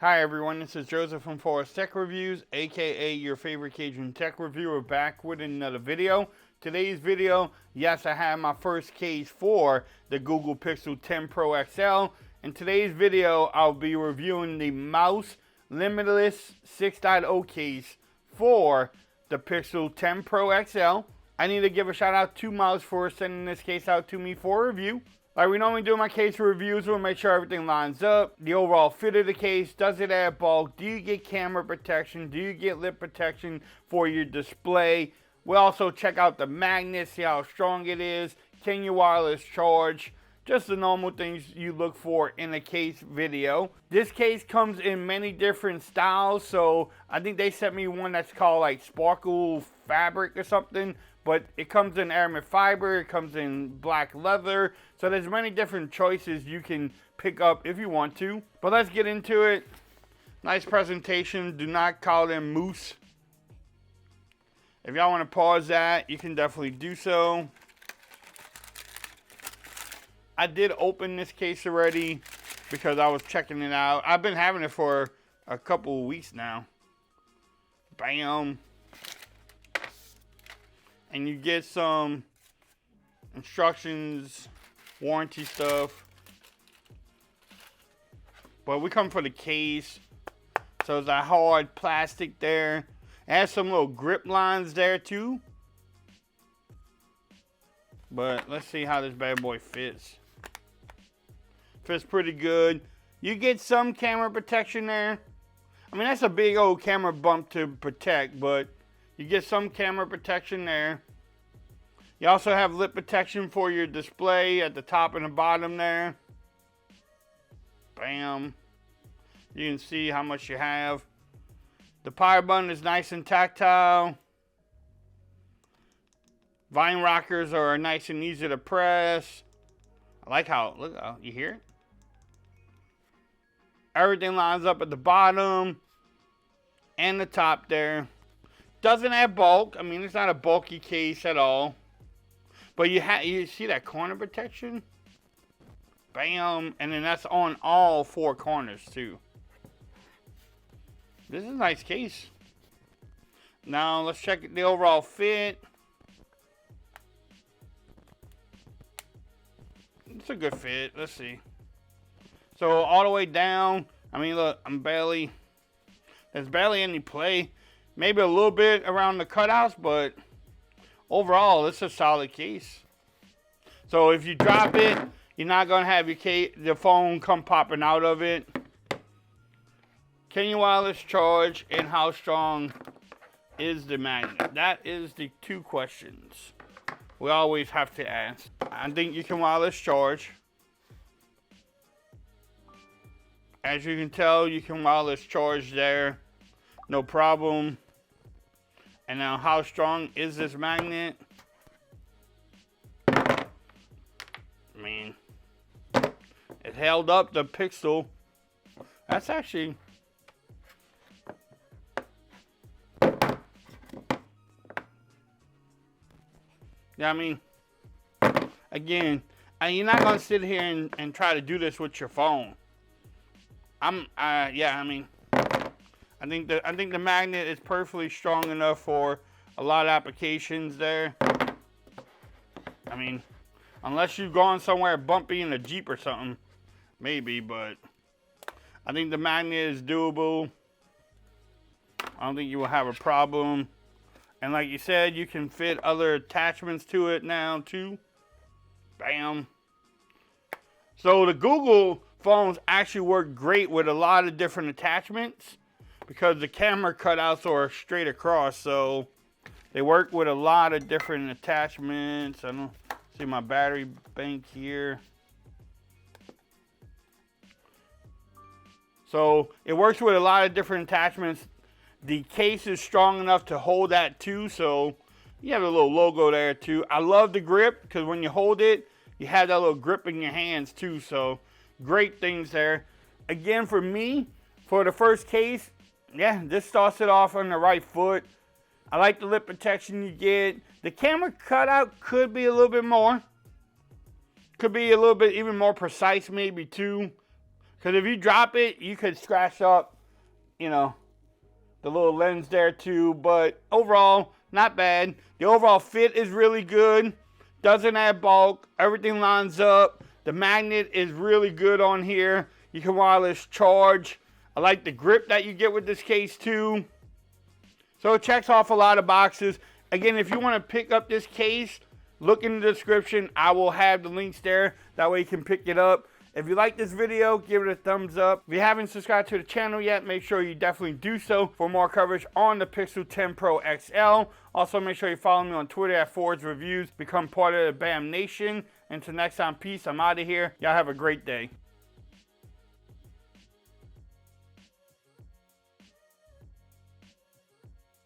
Hi everyone, this is Joseph from Forest Tech Reviews, aka your favorite Cajun tech reviewer, back with another video. Today's video, yes, I have my first case for the Google Pixel 10 Pro XL. In today's video, I'll be reviewing the Mous Limitless 6.0 case for the Pixel 10 Pro XL. I need to give a shout out to Mous for sending this case out to me for a review. Like we normally do in my case reviews, we'll make sure everything lines up. The overall fit of the case, does it add bulk? Do you get camera protection? Do you get lip protection for your display? We'll also check out the magnet, see how strong it is. Can you wireless charge? Just the normal things you look for in a case video. This case comes in many different styles, so I think they sent me one that's called like sparkle fabric or something. But it comes in Aramid Fibre, it comes in black leather, so there's many different choices you can pick up if you want to. But let's get into it. Nice presentation. Do not call them Mous. If y'all want to pause that, you can definitely do so. I did open this case already because I was checking it out. I've been having it for a couple of weeks now. Bam. And you get some instructions, warranty stuff. But we come for the case. So it's a hard plastic there. It has some little grip lines there too. But let's see how this bad boy fits. Fits pretty good. You get some camera protection there. I mean, that's a big old camera bump to protect, but you get some camera protection there. You also have lip protection for your display at the top and the bottom there. Bam. You can see how much you have. The power button is nice and tactile. Vine rockers are nice and easy to press. I like how, look, you hear it? Everything lines up at the bottom and the top there. Doesn't have bulk. I mean, it's not a bulky case at all. But you see that corner protection? Bam. And then that's on all four corners too. This is a nice case. Now let's check the overall fit. It's a good fit. Let's see. So all the way down. I mean, look, there's barely any play. Maybe a little bit around the cutouts, but overall, it's a solid case. So if you drop it, you're not gonna have the phone come popping out of it. Can you wireless charge, and how strong is the magnet? That is the two questions we always have to ask. I think you can wireless charge. As you can tell, you can wireless charge there, no problem. And now, how strong is this magnet? I mean, it held up the Pixel. That's actually, yeah, I mean, again, you're not gonna sit here and try to do this with your phone. Yeah, I mean, I think the magnet is perfectly strong enough for a lot of applications there. I mean, unless you've gone somewhere bumpy in a Jeep or something, maybe, but I think the magnet is doable. I don't think you will have a problem. And like you said, you can fit other attachments to it now too. Bam. So the Google phones actually work great with a lot of different attachments, because the camera cutouts are straight across, so they work with a lot of different attachments. I don't see my battery bank here. So it works with a lot of different attachments. The case is strong enough to hold that too, so you have a little logo there too. I love the grip, because when you hold it, you have that little grip in your hands too, so great things there. Again, for me, for the first case, yeah, this starts it off on the right foot. I like the lip protection you get. The camera cutout could be a little bit more. Could be a little bit even more precise maybe too. Because if you drop it, you could scratch up, you know, the little lens there too. But overall, not bad. The overall fit is really good. Doesn't add bulk. Everything lines up. The magnet is really good on here. You can wireless charge. I like the grip that you get with this case too. So it checks off a lot of boxes. Again, if you want to pick up this case, look in the description. I will have the links there. That way you can pick it up. If you like this video, give it a thumbs up. If you haven't subscribed to the channel yet, make sure you definitely do so for more coverage on the Pixel 10 Pro XL. Also, make sure you follow me on Twitter at Ford's Reviews. Become part of the BAM Nation. Until next time, peace. I'm out of here. Y'all have a great day.